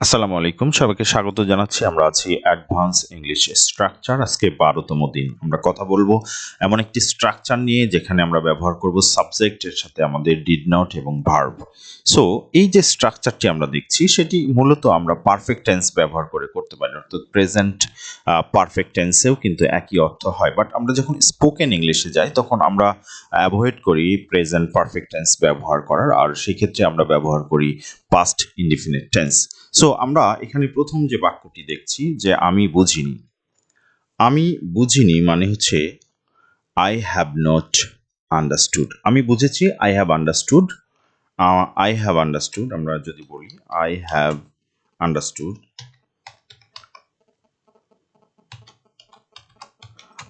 আসসালামু আলাইকুম, সবাইকে স্বাগত জানাচ্ছি। আমরা আছি অ্যাডভান্স ইংলিশ স্ট্রাকচার। আজকে 12তম দিন। আমরা কথা বলবো এমন একটি স্ট্রাকচার নিয়ে যেখানে আমরা ব্যবহার করব সাবজেক্টের সাথে আমাদের ডিড নট এবং ভার্ব। সো এই যে স্ট্রাকচারটি আমরা দেখছি সেটি মূলত আমরা পারফেক্ট টেন্স ব্যবহার করে করতে পারি, অর্থাৎ প্রেজেন্ট পারফেক্ট টেন্সেও কিন্তু একই অর্থ হয়। বাট আমরা যখন স্পোকেন ইংলিশে যাই তখন আমরা অ্যাভয়েড করি প্রেজেন্ট পারফেক্ট টেন্স ব্যবহার করার, আর সেক্ষেত্রে আমরা ব্যবহার করি পাস্ট ইনডিফিনিট টেন্স। সো আমরা এখানে প্রথম যে বাক্যটি দেখছি যে আমি বুঝিনি। আমি বুঝিনি মানে হচ্ছে আই হ্যাভ নট আন্ডারস্টুড। আমি বুঝেছি, I have understood. I have understood আমরা যদি বলি I have understood,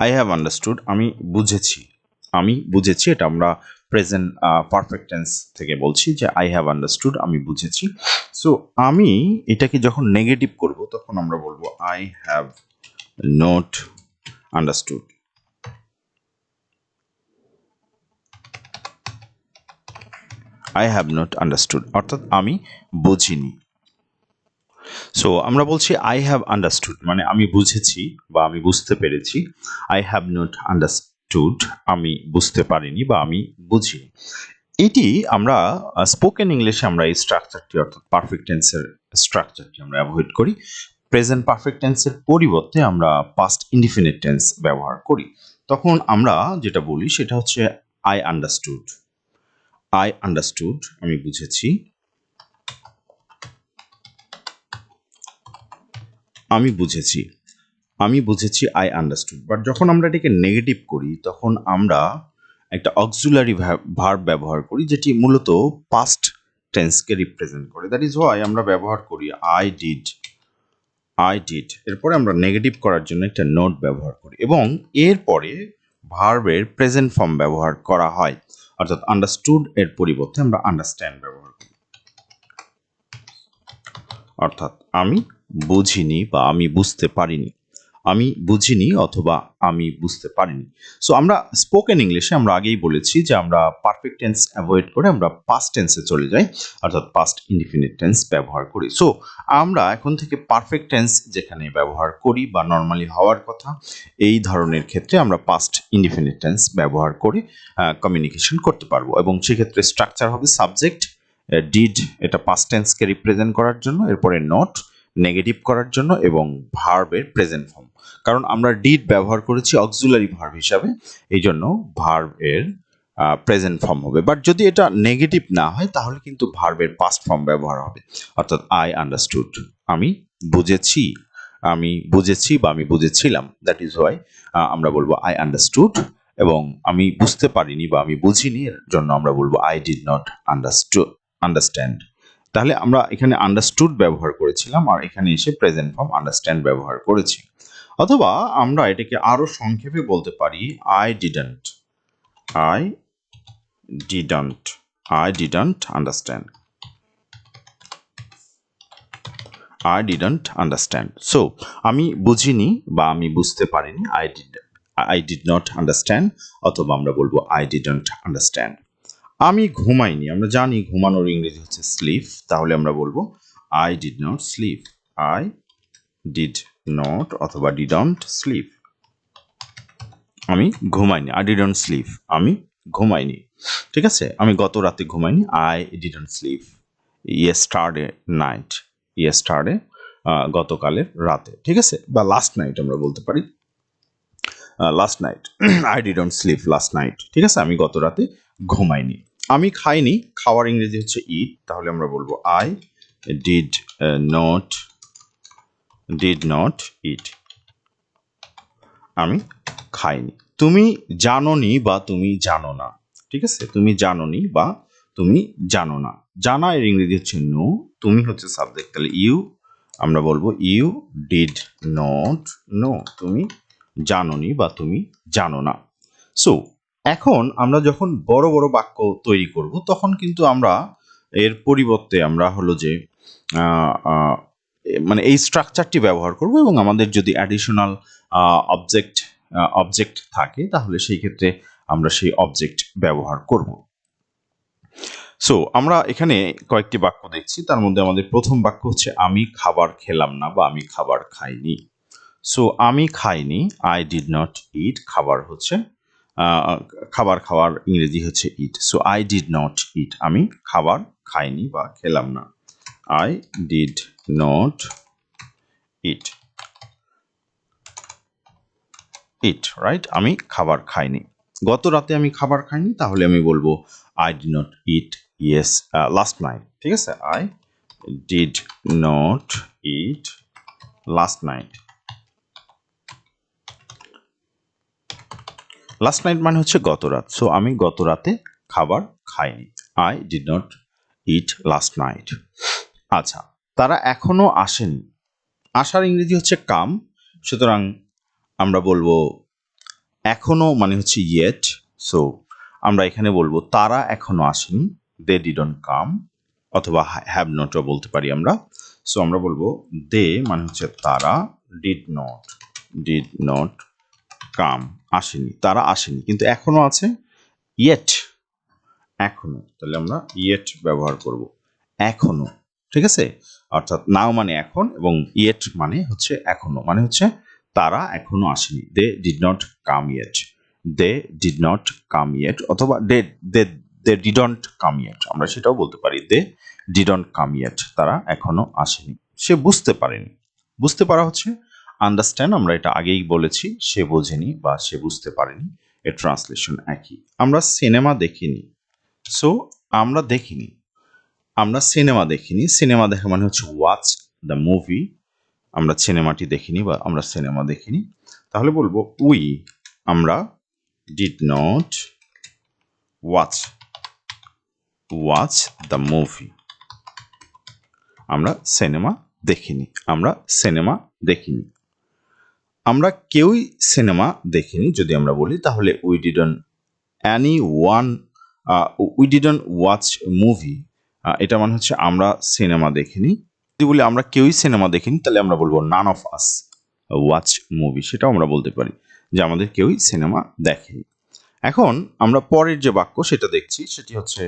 I have understood আমি বুঝেছি। আমি বুঝেছি, এটা আমরা প্রেজেন্ট পারফেক্ট টেন্স থেকে বলছি যে আই হ্যাভ আন্ডারস্টুড আমি বুঝেছি। সো আমি এটাকে যখন নেগেটিভ করব তখন আমরা বলবো I have not understood. I have not understood অর্থাৎ আমি বুঝিনি। সো আমরা বলছি আই হ্যাভ আন্ডারস্টুড মানে আমি বুঝেছি বা আমি বুঝতে পেরেছি। আই হ্যাভ নট আন্ডারস্টুড আমি বুঝতে পারিনি বা আমি বুঝিনি। এটি আমরা স্পোকেন ইংলিশে আমরা এই স্ট্রাকচারটি অর্থাৎ পারফেক্ট টেন্সের স্ট্রাকচারটি আমরা অ্যাভয়েড করি। প্রেজেন্ট পারফেক্ট টেন্সের পরিবর্তে আমরা পাস্ট ইনডিফিনিট টেন্স ব্যবহার করি। তখন আমরা যেটা বলি সেটা হচ্ছে আই আন্ডারস্টুড। আই আন্ডারস্টুড আমি বুঝেছি। আমি বুঝেছি। আমি বুঝেছি আই আন্ডারস্টুড। বাট যখন আমরা এটাকে নেগেটিভ করি তখন আমরা একটা অক্সিলারি ভার্ব ব্যবহার করি যেটি মূলত পাস্ট টেন্সকে রিপ্রেজেন্ট করে। দ্যাট ইজ হোয়াই আমরা ব্যবহার করি আই ডিড। আই ডিড এরপরে আমরা নেগেটিভ করার জন্য একটা নোট ব্যবহার করি এবং এরপরে ভার্বের প্রেজেন্ট ফর্ম ব্যবহার করা হয়, অর্থাৎ আন্ডারস্টুড এর পরিবর্তে আমরা আন্ডারস্ট্যান্ড ব্যবহার করি। অর্থাৎ আমি বুঝিনি বা আমি বুঝতে পারিনি। আমি বুঝিনি অথবা আমি বুঝতে পারিনি। সো আমরা স্পোকেন ইংলিশে আমরা আগেই বলেছি যে আমরা পারফেক্ট টেন্স অ্যাভয়েড করে আমরা পাস্ট টেন্সে চলে যাই, অর্থাৎ পাস্ট ইনডিফিনিট টেন্স ব্যবহার করি। সো আমরা এখন থেকে পারফেক্ট টেন্স যেখানে ব্যবহার করি বা নর্মালি হওয়ার কথা এই ধরনের ক্ষেত্রে আমরা পাস্ট ইনডিফিনিট টেন্স ব্যবহার করে কমিউনিকেশন করতে পারবো এবং সেক্ষেত্রে স্ট্রাকচার হবে সাবজেক্ট ডিড, এটা পাস্ট টেন্সকে রিপ্রেজেন্ট করার জন্য, এরপরে নট নেগেটিভ করার জন্য এবং ভার্বের প্রেজেন্ট ফর্ম। কারণ আমরা ডিড ব্যবহার করেছি অক্সিলারি ভার্ব হিসাবে, এই জন্য ভার্বের প্রেজেন্ট ফর্ম হবে। বাট যদি এটা নেগেটিভ না হয় তাহলে কিন্তু ভার্বের পাস্ট ফর্ম ব্যবহার হবে, অর্থাৎ আই আন্ডারস্টুড আমি বুঝেছি। আমি বুঝেছি বা আমি বুঝেছিলাম, দ্যাট ইজ ওয়াই আমরা বলবো আই আন্ডারস্টুড। এবং আমি বুঝতে পারিনি বা আমি বুঝিনি এর জন্য আমরা বলবো আই ডিড নট আন্ডারস্ট্যান্ড। তাহলে আমরা এখানে আন্ডারস্টুড ব্যবহার করেছিলাম আর এখানে এসে প্রেজেন্ট ফর্ম আন্ডারস্ট্যান্ড ব্যবহার করেছি। অথবা আমরা এটাকে আরো সংক্ষেপে বলতে পারি I didn't. I didn't. I didn't understand. I didn't understand. So আমি বুঝিনি বা আমি বুঝতে পারিনি, আই ডিড নট আন্ডারস্ট্যান্ড, অথবা আমরা বলবো আই ডিডন্ট আন্ডারস্ট্যান্ড। আমি ঘুমাইনি, আমরা জানি ঘুমানোর ইংরেজি হচ্ছে স্লিপ, তাহলে আমরা বলবো I did not slip. I did not অথবা ডিডন্ট স্লিপ। আমি ঘুমাইনি, আই ডিডন্ট স্লিপ, আমি ঘুমাইনি। ঠিক আছে, আমি গত রাতে ঘুমাইনি, I didn't sleep yesterday night. Yesterday গতকালের রাতে। ঠিক আছে, বা লাস্ট নাইট আমরা বলতে পারি last night. I didn't sleep last night. ঠিক আছে, আমি গত রাতে ঘুমাইনি। আমি খাইনি, খাওয়ার ইংরেজি হচ্ছে ইট, তাহলে আমরা বলবো আই ডিড নট ইট। আমি খাইনি। তুমি জানোনি বা তুমি জানো না। ঠিক আছে, তুমি জানোনি বা তুমি জানো না। জানা এর ইংরেজি হচ্ছে নো, তুমি হচ্ছে সাবজেক্ট, তাহলে ইউ আমরা বলবো ইউ ডিড নট নো। তুমি জানোনি বা তুমি জানো না। সো এখন আমরা যখন বড় বড় বাক্য তৈরি করব তখন কিন্তু আমরা এর পরিবর্তে আমরা হলো যে মানে এই স্ট্রাকচারটি ব্যবহার করব এবং আমাদের যদি অ্যাডিশনাল অবজেক্ট থাকে তাহলে সেই ক্ষেত্রে আমরা সেই অবজেক্ট ব্যবহার করব। সো আমরা এখানে কয়েকটি বাক্য দেখছি, তার মধ্যে আমাদের প্রথম বাক্য হচ্ছে আমি খাবার খেলাম না বা আমি খাবার খাইনি। সো আমি খাইনি, আই ডিড নট ইট। খাবার হচ্ছে খাবার খাওয়ার ইংরেজি হচ্ছে ইট। সো আই ডিড নট ইট, আমি খাবার খাইনি বা খেলাম না। I did not it it, right? আমি খাবার খাইনি। গত রাতে আমি খাবার খাইনি, তাহলে আমি বলবো I did not it yes last night. ঠিক আছে, I did not it last night. Last night মানে হচ্ছে গত রাত। সো আমি গত রাতে খাবার খাইনি। I did not it last night. আচ্ছা, তারা এখনো আসেনি। আসার ইংরেজি হচ্ছে কাম। সুতরাং আমরা বলবো এখনো মানে হচ্ছে ইয়েট। সো আমরা এখানে বলবো তারা এখনো আসেনি, দে ডিডন্ট কাম, অথবা হ্যাভ নটও বলতে পারি আমরা। সো আমরা বলবো দে মানে হচ্ছে তারা, ডিড নট কাম, আসেনি, তারা আসেনি, কিন্তু এখনো আছে, ইয়েট, এখনো। তাহলে আমরা ইয়েট ব্যবহার করব, এখনো। ঠিক আছে, অর্থাৎ নাও মানে এখন এবং ইয়েট মানে হচ্ছে এখনো, মানে হচ্ছে তারা এখনো আসেনি। They did not come yet, they did not come yet, অথবা they they they didn't come yet, আমরা সেটাও বলতে পারি। দে ডিডন্ট কাম ইয়েট, তারা এখনো আসেনি। সে বুঝতে পারেনি। বুঝতে পারা হচ্ছে আন্ডারস্ট্যান্ড, আমরা এটা আগেই বলেছি। সে বোঝেনি বা সে বুঝতে পারেনি, এর ট্রান্সলেশন একই। আমরা সিনেমা দেখিনি। সো আমরা দেখিনি, আমরা সিনেমা দেখিনি। সিনেমা দেখা মানে হচ্ছে ওয়াচ দ্য মুভি। আমরা সিনেমাটি দেখিনি বা আমরা সিনেমা দেখিনি। তাহলে বলবো উই, আমরা did not watch the movie, আমরা সিনেমা দেখিনি, আমরা সিনেমা দেখিনি। আমরা কেউই সিনেমা দেখিনি যদি আমরা বলি, তাহলে we didn't anyone we didn't watch movie, এটা মানে হচ্ছে আমরা সিনেমা দেখিনি। যদি বলি আমরা কেউই সিনেমা দেখিনি, তাহলে আমরা বলবো none of us watch movie, সেটাও আমরা বলতে পারি যে আমাদের কেউই সিনেমা দেখেনি। এখন আমরা পরের যে বাক্য সেটা দেখছি, সেটি হচ্ছে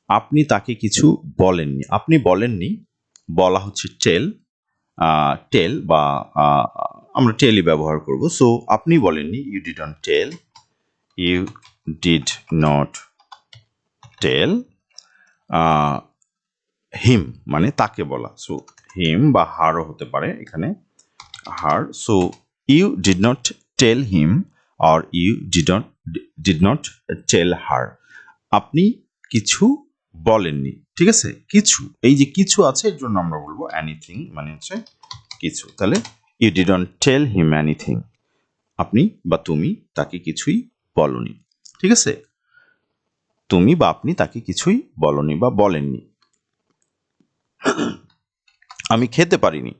আপনি তাকে কিছু বলেননি। আপনি বলেননি, বলা হচ্ছে টেল, টেল বা আমরা টেলই ব্যবহার করব। সো আপনি বলেননি, you didn't tell, you did not tell him মানে তাকে বলা। সো হিম বা হারও হতে পারে এখানে, her. So you did not tell him or you did not tell her, আপনি কিছু বলেননি। ঠিক আছে, কিছু, এই যে কিছু আছে এর জন্য আমরা বলবো এনিথিং, মানে হচ্ছে কিছু। তাহলে you didn't tell him anything, আপনি বা তুমি তাকে কিছুই বলনি। ঠিক আছে, তুমি বা আপনি তাকে কিছুই বলনি বা বলেননি। আমি খেতে পারিনি,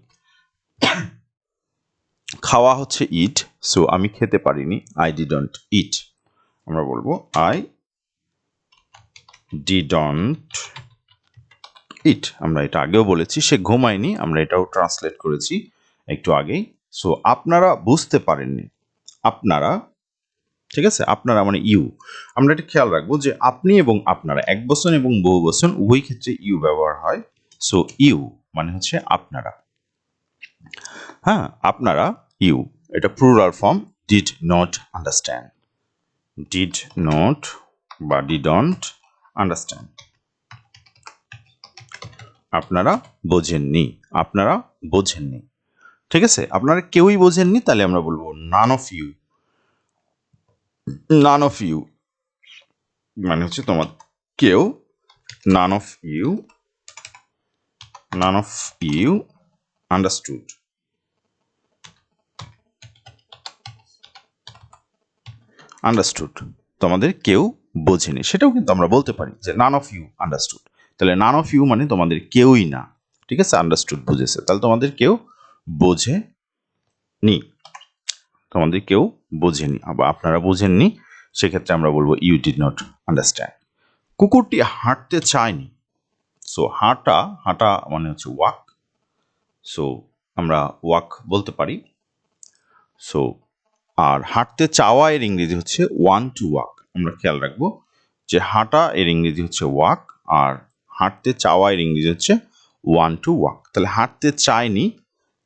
খাওয়া হচ্ছে ইট। সো আমি খেতে পারিনি, আই ডিডন্ট ইট, আমরা বলবো আই ডিডন্ট ইট। আমরা এটা আগেও বলেছি, সে ঘুমায়নি, আমরা এটাও ট্রান্সলেট করেছি একটু আগেই। সো আপনারা বুঝতে পারেননি, আপনারা, ঠিক আছে, আপনারা মানে ইউ। আমরা এটা খেয়াল রাখবো যে আপনি এবং আপনারা এক বচন এবং বহু বচন উভয় ক্ষেত্রে ইউ ব্যবহার হয়। সো ইউ মানে হচ্ছে আপনারা, হ্যাঁ, আপনারা, ইউ। এটা plural form, did not understand, did not বা ডিডন্ট আন্ডারস্ট্যান্ড, আপনারা বোঝেননি, আপনারা বোঝেননি। ঠিক আছে, আপনারা কেউই বোঝেননি, তাহলে আমরা বলবো none of you, none of you মানে হচ্ছে তোমার কেউ, none of you, none of you understood, understood, তোমাদের কেউ বোঝেনি। সেটাও কিন্তু আমরা বলতে পারি যে নান অফ ইউ আন্ডারস্টুড। তাহলে নান অফ ইউ মানে তোমাদের কেউই না, ঠিক আছে, আন্ডারস্টুড বুঝেছে, তাহলে তোমাদের কেউ বোঝেনি, তোমাদের কেউ বোঝেনি, আবার আপনারা বোঝেননি, সেক্ষেত্রে আমরা বলবো ইউ ডিড নট আন্ডারস্ট্যান্ড। কুকুরটি হাঁটতে চায়নি। সো হাঁটা, হাঁটা মানে হচ্ছে ওয়াক। সো আমরা ওয়াক বলতে পারি। সো আর হাঁটতে চাওয়া এর ইংরেজি হচ্ছে ওয়ান টু ওয়াক। আমরা খেয়াল রাখবো যে হাঁটা এর ইংরেজি হচ্ছে ওয়াক, আর হাঁটতে চাওয়া এর ইংরেজি হচ্ছে want to walk। তাহলে হাঁটতে চায়নি,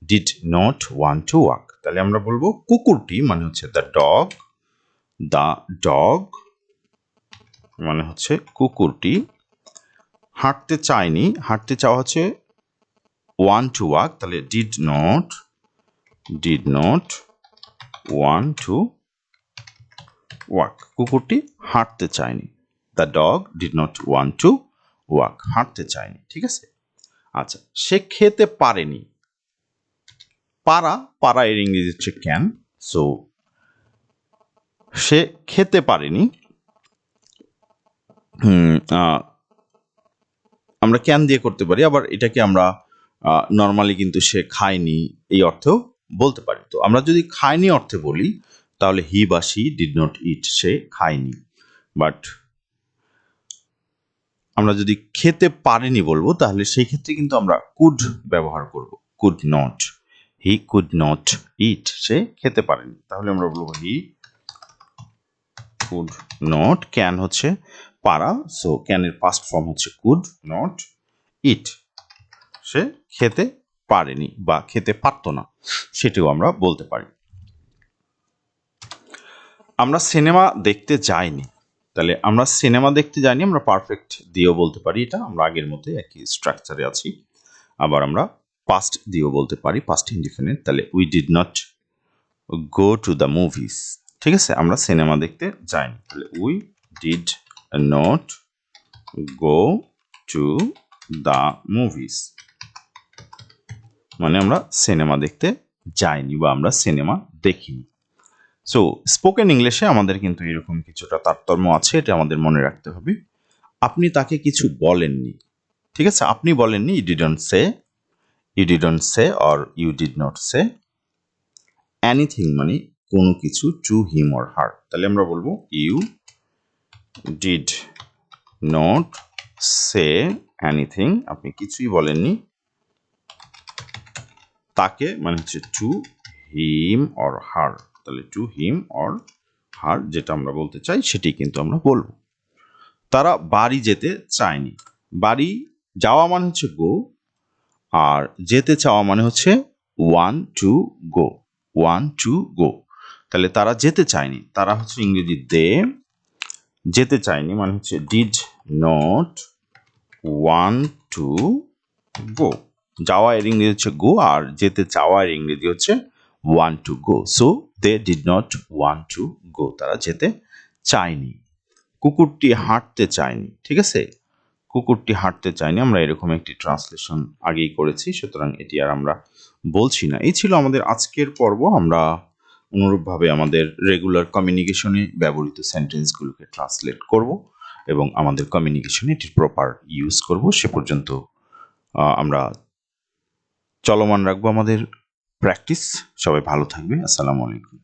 did not want to walk। তাহলে আমরা বলবো কুকুরটি মানে হচ্ছে the dog মানে হচ্ছে কুকুরটি হাঁটতে চায়নি, হাঁটতে চাওয়া হচ্ছে want to walk, তাহলে did not want to walk। কুকুরটি হাঁটতে চায়নি, the dog did not want to walk, হাঁটতে চায়নি। ঠিক আছে, আচ্ছা, সে খেতে পারেনি। পারা এর ইংরেজি হচ্ছে ক্যান। সো সে খেতে পারেনি, আমরা ক্যান দিয়ে করতে পারি, আবার এটাকে আমরা নর্মালি কিন্তু সে খায়নি এই অর্থেও বলতে পারি। তো আমরা যদি খায়নি অর্থে বলি তাহলে হি বা শি ডিড নট ইট, সে খায়নি। বাট আমরা যদি খেতে পারেনি বলবো তাহলে সেই ক্ষেত্রে কিন্তু আমরা কুড ব্যবহার করব, could not. He could not eat, সে খেতে পারেনি। তাহলে আমরা বলবো হি কুড নট, ক্যান হচ্ছে পারা, সো ক্যানের পাস্ট ফর্ম হচ্ছে কুড নট ইট, সে খেতে পারেনি বা খেতে পারতো না, সেটাও আমরা বলতে পারি। আমরা সিনেমা দেখতে যাইনি, তাহলে আমরা সিনেমা দেখতে যাইনি আমরা পারফেক্ট দিয়েও বলতে পারি, এটা আমরা আগের মতো একই স্ট্রাকচারে আছি। আবার আমরা পাস্ট দিয়েও বলতে পারি, পাস্ট ইনডিফিনিট। তাহলে we did not go to the movies. ঠিক আছে, আমরা সিনেমা দেখতে যাইনি, তাহলে we did not go to the movies, মানে আমরা সিনেমা দেখতে যাইনি বা আমরা সিনেমা দেখিনি। সো স্পোকেন ইংলিশে আমাদের কিন্তু এরকম কিছুটা তারতম্য আছে, এটা আমাদের মনে রাখতে হবে। আপনি তাকে কিছু বলেননি, ঠিক আছে, আপনি বলেননি, you didn't say or you did not say anything, মানে কোনো কিছু, টু হিম অর হার। তাহলে আমরা বলবো you did not say anything, আপনি কিছুই বলেননি তাকে, মানে হচ্ছে টু হিম অর হার। তাহলে টু হিম অর হার যেটা আমরা বলতে চাই সেটি কিন্তু আমরা বলবো। তারা বাড়ি যেতে চায়নি, বাড়ি যাওয়া মানে হচ্ছে গো, আর যেতে চাওয়া মানে হচ্ছে ওয়ান টু গো। তাহলে তারা যেতে চায়নি, তারা হচ্ছে ইংরেজি দে, যেতে চায়নি মানে হচ্ছে ডিড নট ওয়ান টু গো। যাওয়া এর ইংরেজি হচ্ছে গো, আর যেতে চাওয়া এর ইংরেজি হচ্ছে want to go. So they did not want to go, তারা যেতে চায়নি। কুকুরটি হাঁটতে চায়নি, ঠিক আছে, কুকুরটি হাঁটতে চায়নি, আমরা এরকম একটি ট্রান্সলেশন আগেই করেছি, সুতরাং এটি আর আমরা বলছি না। এই ছিল আমাদের আজকের পর্ব। আমরা অনুরূপভাবে আমাদের রেগুলার কমিউনিকেশনে ব্যবহৃত সেন্টেন্সগুলোকে ট্রান্সলেট করব এবং আমাদের কমিউনিকেশনে এটির প্রপার ইউজ করব। সে পর্যন্ত আমরা চলমান রাখবো আমাদের প্র্যাকটিস। সবাই ভালো থাকবে। আসসালামু আলাইকুম।